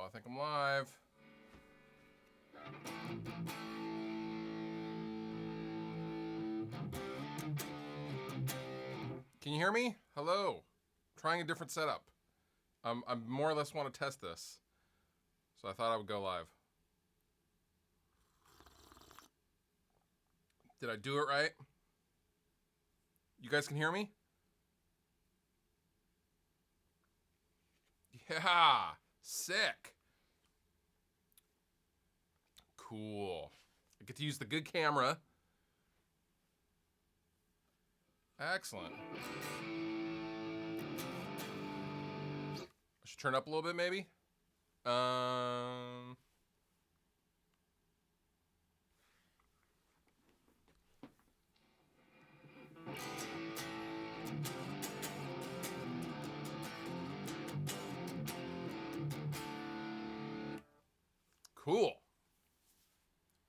I think I'm live. Can you hear me? Hello. Trying a different setup. I more or less want to test this. So I thought I would go live. Did I do it right? You guys can hear me? Yeah. Sick. Cool. I get to use the good camera. Excellent. I should turn up a little bit, maybe. Cool.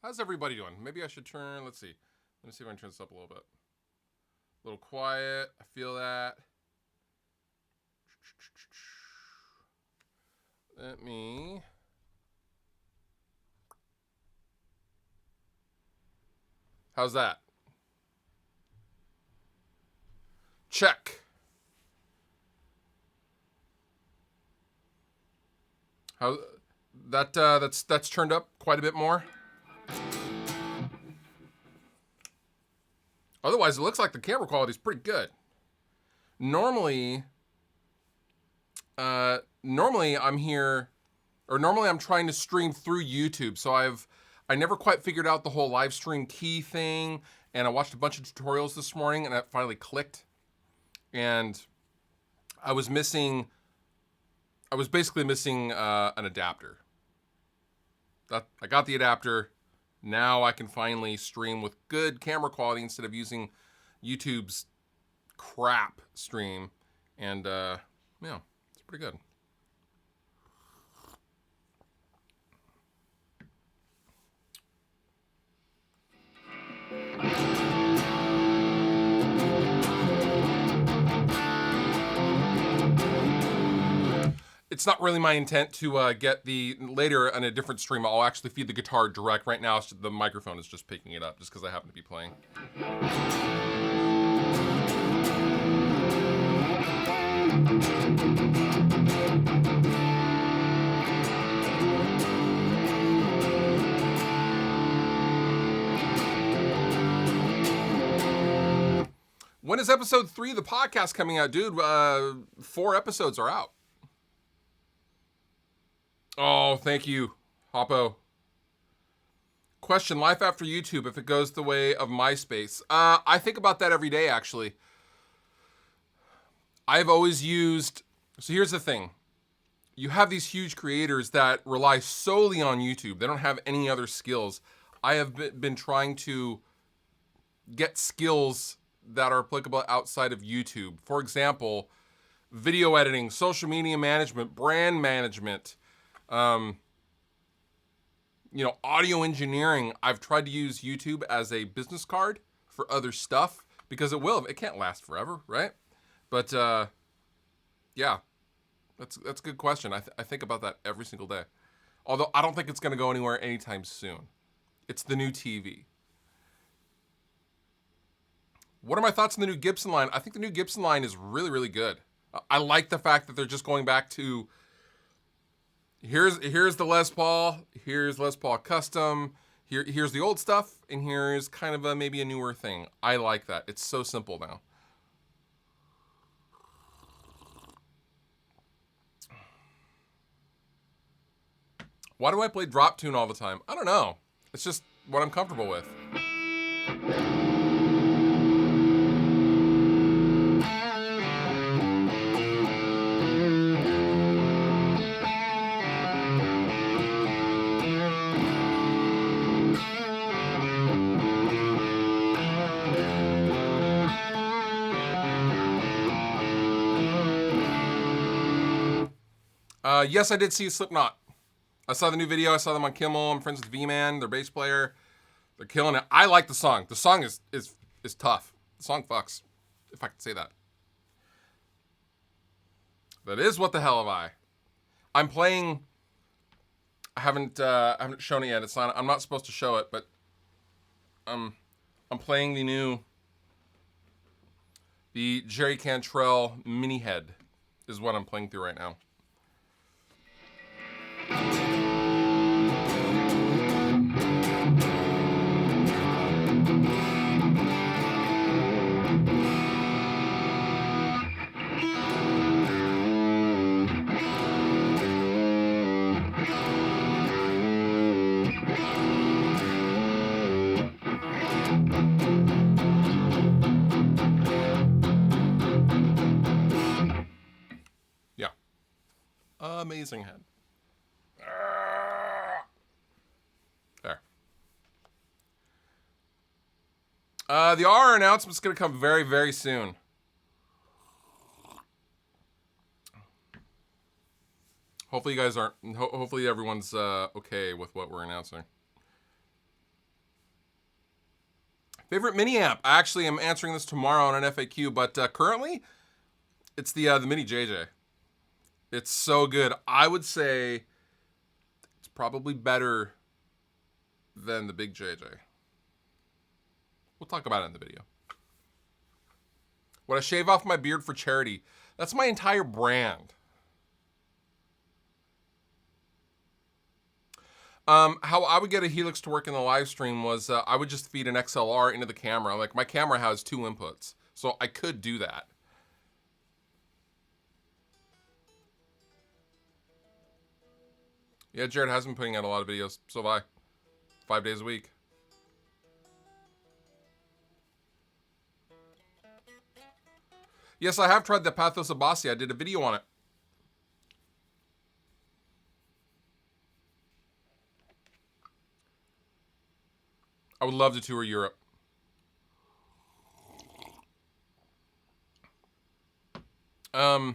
How's everybody doing? Maybe I should turn, let's see. Let me see if I can turn this up a little bit. A little quiet. I feel that. Let me. How's that? Check. How that's turned up quite a bit more. Otherwise, it looks like the camera quality is pretty good. Normally I'm here, or normally I'm trying to stream through YouTube. So I never quite figured out the whole live stream key thing, and I watched a bunch of tutorials this morning, and it finally clicked. And I was basically missing an adapter. I got the adapter. Now I can finally stream with good camera quality instead of using YouTube's crap stream. And yeah, it's pretty good. It's not really my intent to get later on a different stream. I'll actually feed the guitar direct. Right now, the microphone is just picking it up just because I happen to be playing. When is episode 3 of the podcast coming out, dude? 4 episodes are out. Oh, thank you, Hoppo. Question, life after YouTube, if it goes the way of MySpace. I think about that every day, actually. I've always used... So here's the thing. You have these huge creators that rely solely on YouTube. They don't have any other skills. I have been trying to get skills that are applicable outside of YouTube. For example, video editing, social media management, brand management, audio engineering. I've tried to use YouTube as a business card for other stuff because it can't last forever, right? But yeah, that's a good question. I think about that every single day. Although I don't think it's going to go anywhere anytime soon. It's the new TV. What are my thoughts on the new Gibson line? I think the new Gibson line is really, really good. I like the fact that they're just going back to here's the Les Paul, here's Les Paul Custom, here's the old stuff, and here's kind of maybe a newer thing. I like that. It's so simple now. Why do I play drop tune all the time? I don't know. It's just what I'm comfortable with. Yes, I did see Slipknot. I saw the new video. I saw them on Kimmel. I'm friends with V-Man, their bass player. They're killing it. I like the song. The song is tough. The song fucks, if I could say that. That is What the Hell Have I. I'm playing I haven't shown it yet. It's not. I'm not supposed to show it, but I'm playing the Jerry Cantrell mini head is what I'm playing through right now. Yeah. Amazing head. There. The R announcement's going to come very, very soon. Hopefully you guys aren't. Hopefully everyone's okay with what we're announcing. Favorite mini amp? I actually am answering this tomorrow on an FAQ, but currently it's the mini JJ. It's so good. I would say it's probably better than the big JJ. We'll talk about it in the video. Would I shave off my beard for charity? That's my entire brand. How I would get a Helix to work in the live stream was I would just feed an XLR into the camera. Like, my camera has 2 inputs, so I could do that. Yeah, Jared has been putting out a lot of videos. So have I. 5 days a week. Yes, I have tried the Pathos Abasi. I did a video on it. I would love to tour Europe. I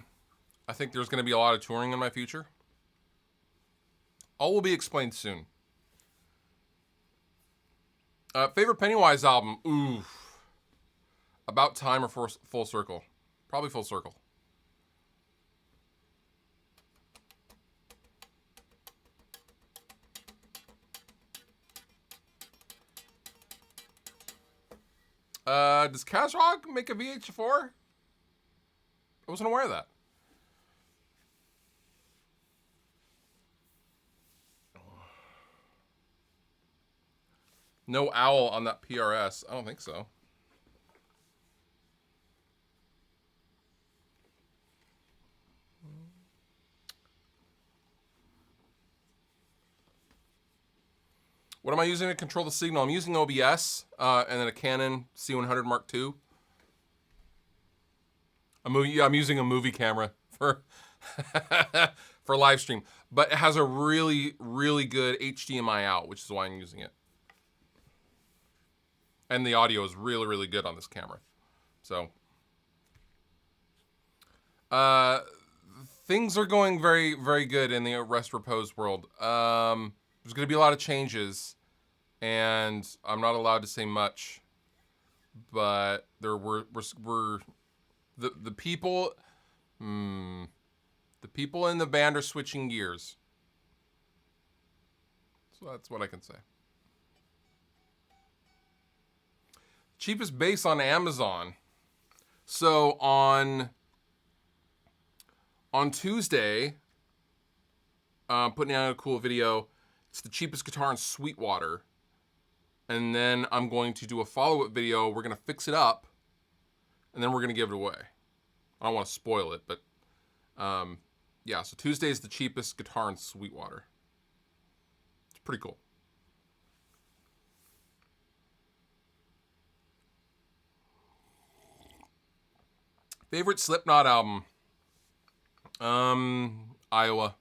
think there's going to be a lot of touring in my future. All will be explained soon. Favorite Pennywise album? Oof. About Time or Full Circle? Probably Full Circle. Does Kazrog make a VH4? I wasn't aware of that. No owl on that PRS. I don't think so. What am I using to control the signal? I'm using OBS and then a Canon C100 Mark II. I'm using a movie camera for for live stream, but it has a really, really good HDMI out, which is why I'm using it. And the audio is really, really good on this camera. So things are going very, very good in the Rest Repose world. There's going to be a lot of changes, and I'm not allowed to say much, but we're the people in the band are switching gears. So that's what I can say. Cheapest bass on Amazon. So on Tuesday, putting out a cool video. It's the cheapest guitar in Sweetwater. And then I'm going to do a follow-up video. We're going to fix it up. And then we're going to give it away. I don't want to spoil it, but yeah, so Tuesday is the cheapest guitar in Sweetwater. It's pretty cool. Favorite Slipknot album? Iowa.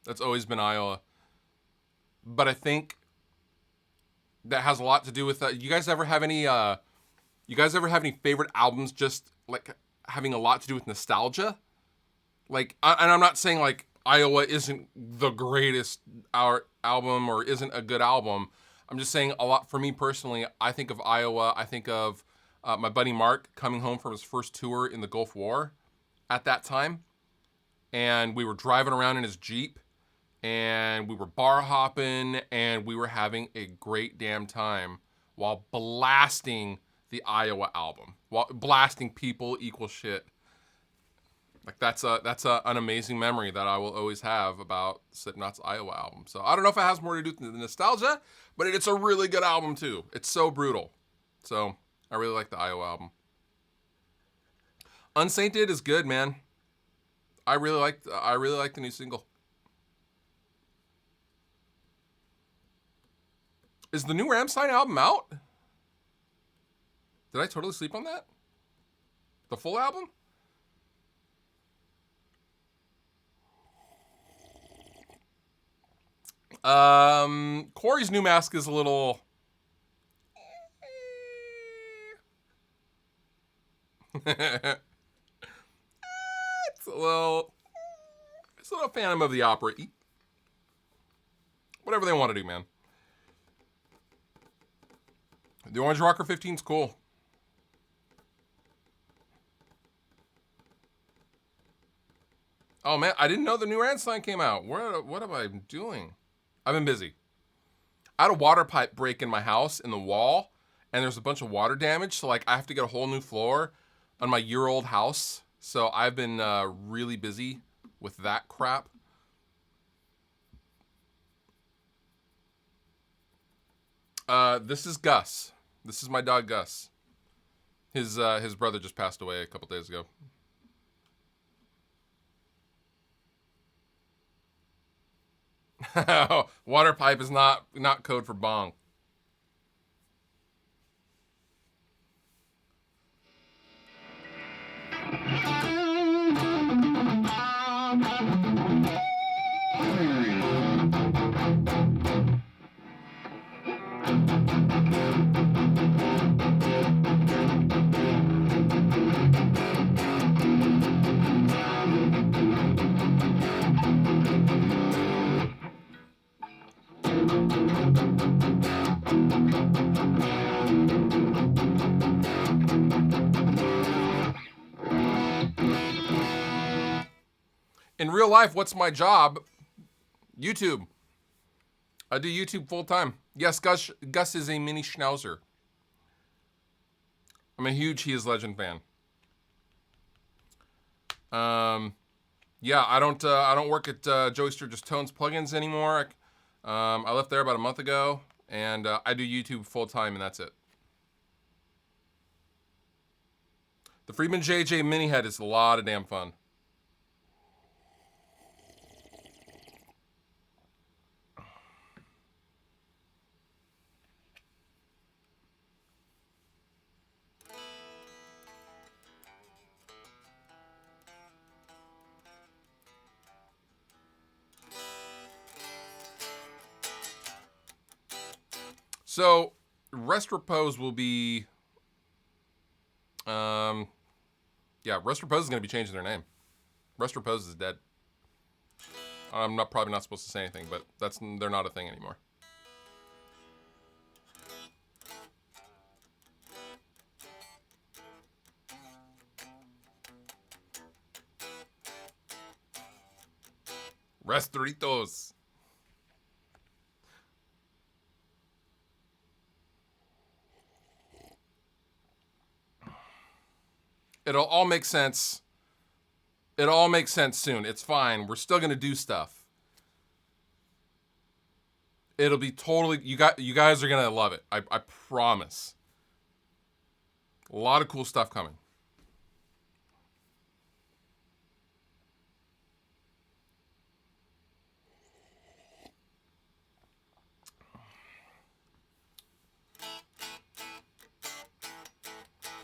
That's always been Iowa. But I think that has a lot to do with that. You guys ever have any favorite albums just like having a lot to do with nostalgia? Like, and I'm not saying like Iowa isn't the greatest album or isn't a good album. I'm just saying a lot for me personally. I think of Iowa. I think of my buddy Mark coming home from his first tour in the Gulf War at that time. And we were driving around in his Jeep. and we were bar hopping, and we were having a great damn time while blasting the Iowa album, while blasting People Equal Shit. Like that's an amazing memory that I will always have about Slipknot's Iowa album. So I don't know if it has more to do with the nostalgia, but it's a really good album too. It's so brutal. So I really like the Iowa album. Unsainted is good, man. I really like the new single. Is the new Rammstein album out? Did I totally sleep on that? The full album? Corey's new mask is a little... It's a little Phantom of the Opera. Whatever they want to do, man. The Orange Rocker 15's cool. Oh man, I didn't know the new Rammstein came out. What am I doing? I've been busy. I had a water pipe break in my house in the wall, and there's a bunch of water damage, so like I have to get a whole new floor on my year-old house. So I've been really busy with that crap. This is Gus. This is my dog Gus. His brother just passed away a couple days ago. Water pipe is not code for bong. In real life, what's my job? YouTube. I do YouTube full time. Yes, Gus is a mini schnauzer. I'm a huge He Is Legend fan. Yeah, I don't work at Joey Sturgis Tones Plugins anymore. I left there about a month ago, and I do YouTube full time, and that's it. The Friedman JJ Mini Head is a lot of damn fun. So, Rest Repose will be, yeah, Rest Repose is going to be changing their name. Rest Repose is dead. I'm probably not supposed to say anything, but they're not a thing anymore. Restoritos. It'll all make sense. It'll all make sense soon. It's fine. We're still gonna do stuff. It'll be totally. You guys are gonna love it. I promise. A lot of cool stuff coming.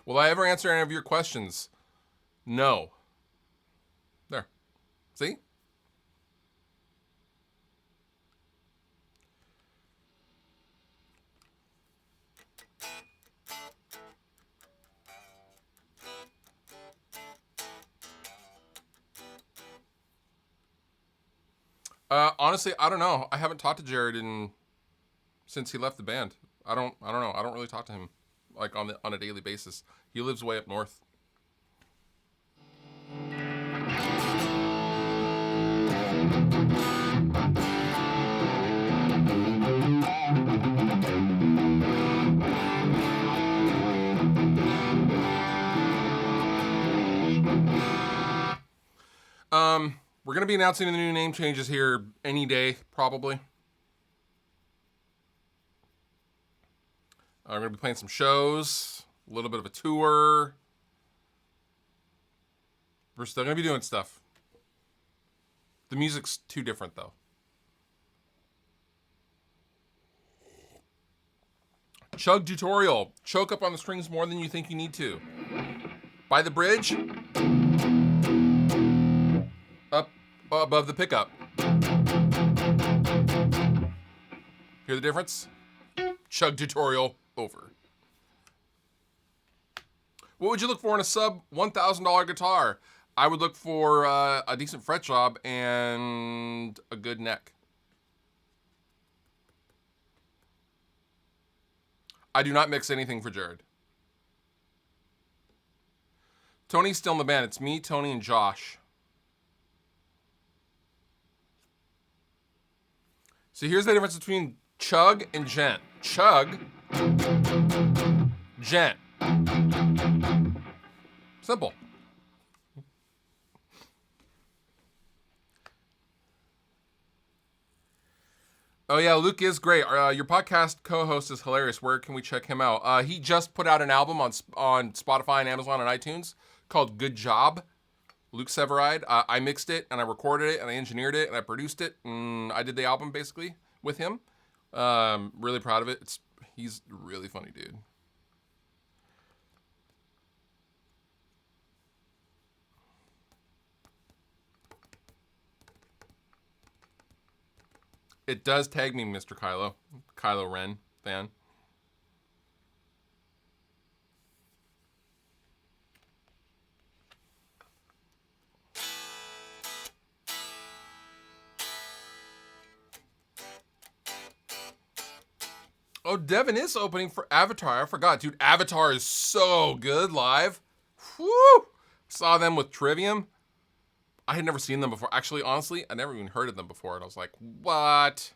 Will I ever answer any of your questions? No. There. See? Honestly, I don't know. I haven't talked to Jared since he left the band. I don't know. I don't really talk to him like on a daily basis. He lives way up north. We're going to be announcing the new name changes here any day, probably. We're going to be playing some shows, a little bit of a tour. We're still going to be doing stuff. The music's too different, though. Chug tutorial. Choke up on the strings more than you think you need to. By the bridge. Up above the pickup. Hear the difference? Chug tutorial over. What would you look for in a sub $1,000 guitar? I would look for a decent fret job and a good neck. I do not mix anything for Jared. Tony's still in the band. It's me, Tony, and Josh. So here's the difference between chug and gent. Chug, gent. Simple. Oh yeah, Luke is great. Your podcast co-host is hilarious. Where can we check him out? He just put out an album on Spotify and Amazon and iTunes called Good Job. Luke Severide. I mixed it and I recorded it and I engineered it and I produced it and I did the album basically with him. Really proud of it. He's a really funny dude. It does tag me, Mr. Kylo Ren fan. Oh, Devin is opening for Avatar. I forgot, dude. Avatar is so good live. Woo! Saw them with Trivium. I had never seen them before. Actually, honestly, I never even heard of them before. And I was like, what?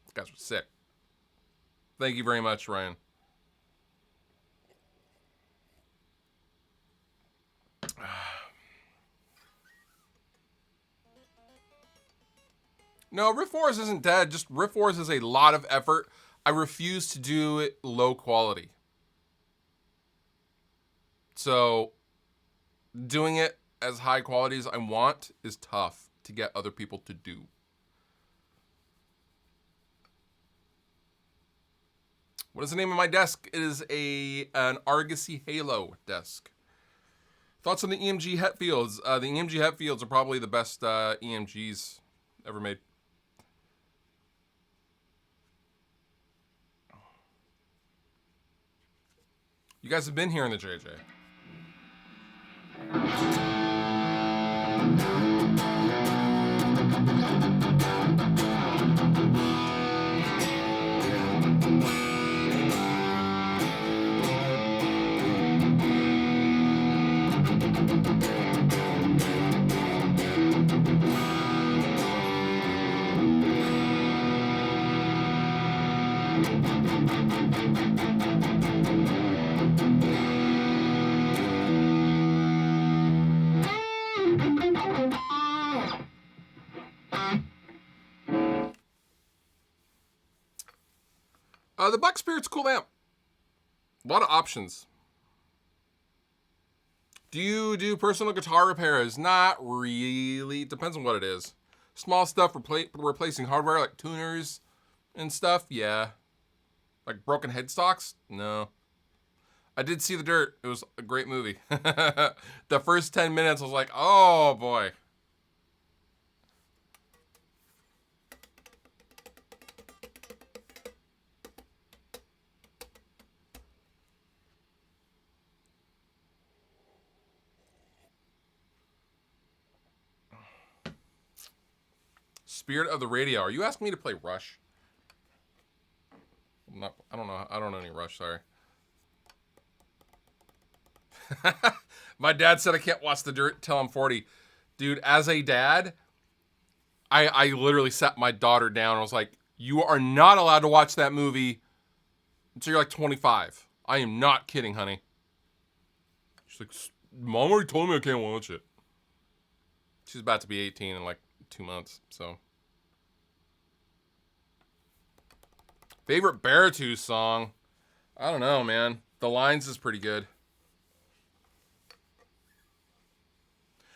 These guys were sick. Thank you very much, Ryan. No, Rift Wars isn't dead. Just Rift Wars is a lot of effort. I refuse to do it low quality. So doing it as high quality as I want is tough to get other people to do. What is the name of my desk? It is an Argosy Halo desk. Thoughts on the EMG Hetfields? The EMG Hetfields are probably the best EMGs ever made. You guys have been here in the JJ. The Black Spirit's a cool amp. A lot of options. Do you do personal guitar repairs? Not really. Depends on what it is. Small stuff, replacing hardware like tuners and stuff, yeah. Like broken headstocks? No. I did see The Dirt. It was a great movie. The first 10 minutes I was like, oh boy. Spirit of the Radio. Are you asking me to play Rush? I don't know any Rush, sorry. My dad said I can't watch The Dirt till I'm 40. Dude, as a dad, I literally sat my daughter down and was like, you are not allowed to watch that movie until you're like 25. I am not kidding, honey. She's like, Mom already told me I can't watch it. She's about to be 18 in like 2 months, so. Favorite Beartooth song? I don't know, man. The Lines is pretty good.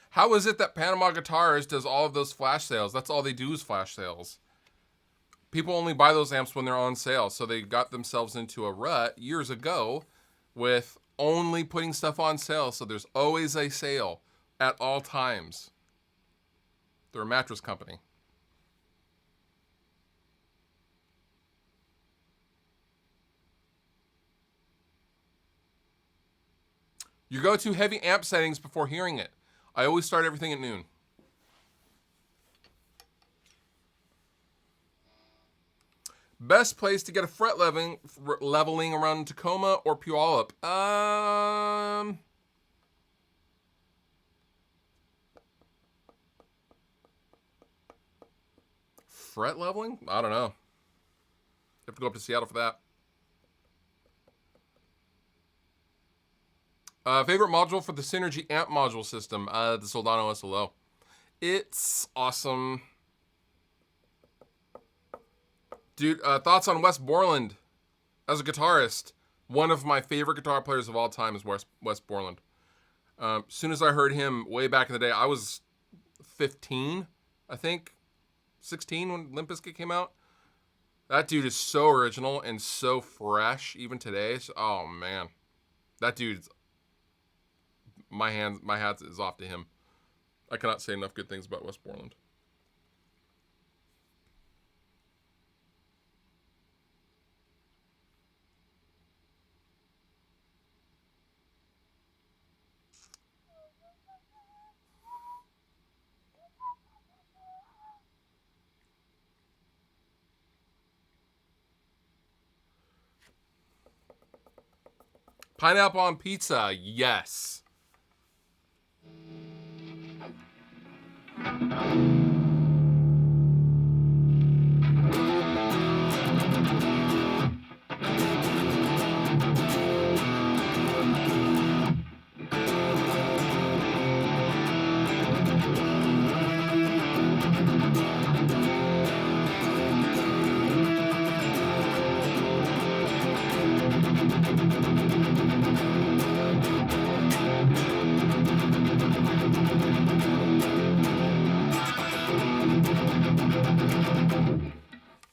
How is it that Panama Guitars does all of those flash sales? That's all they do is flash sales. People only buy those amps when they're on sale, so they got themselves into a rut years ago with only putting stuff on sale, so there's always a sale at all times. They're a mattress company. You go to heavy amp settings before hearing it. I always start everything at noon. Best place to get a fret leveling around Tacoma or Puyallup? Fret leveling? I don't know. You have to go up to Seattle for that. Favorite module for the Synergy amp module system? The Soldano SLO. It's awesome. Dude, thoughts on Wes Borland as a guitarist? One of my favorite guitar players of all time is Wes Borland. As soon as I heard him way back in the day, I was 15, I think. 16 when Limp Bizkit came out. That dude is so original and so fresh even today. So, oh, man. That dude's... My hat is off to him. I cannot say enough good things about Wes Borland. Pineapple on pizza, yes.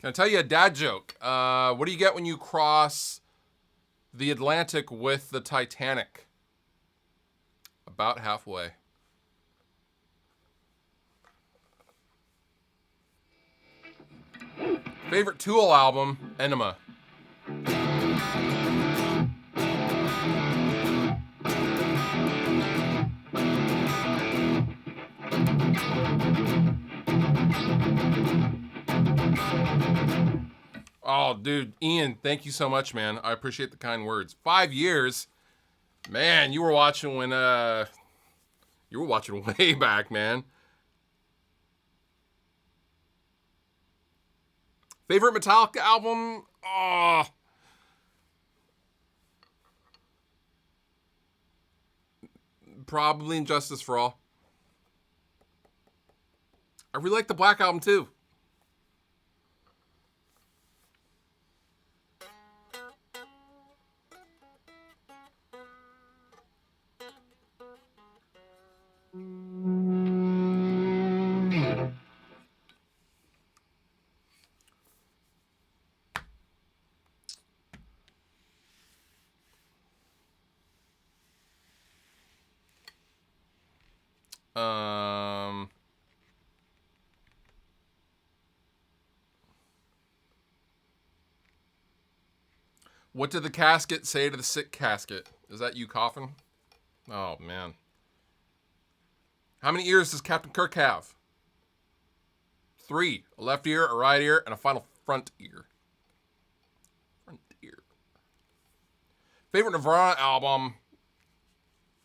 Can I tell you a dad joke? What do you get when you cross the Atlantic with the Titanic? About halfway. Favorite Tool album? Enema. Oh, dude, Ian, thank you so much, man. I appreciate the kind words. 5 years, man. You were watching when you were watching way back, man. Favorite Metallica album? Oh, probably Injustice for All. I really like the Black Album too. What did the casket say to the sick casket? Is that you coughing? Oh, man. How many ears does Captain Kirk have? 3. A left ear, a right ear, and a final front ear. Front ear. Favorite Nirvana album?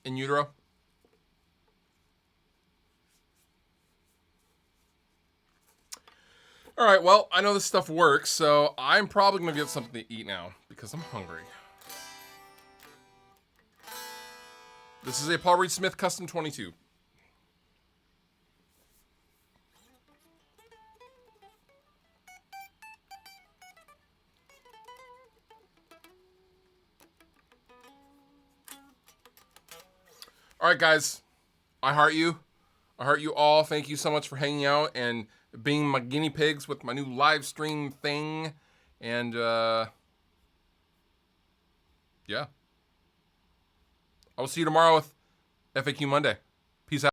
In Utero? All right, well, I know this stuff works, so I'm probably going to get something to eat now because I'm hungry. This is a Paul Reed Smith Custom 22. All right, guys. I heart you. I heart you all. Thank you so much for hanging out and being my guinea pigs with my new live stream thing. And yeah. I will see you tomorrow with FAQ Monday. Peace out.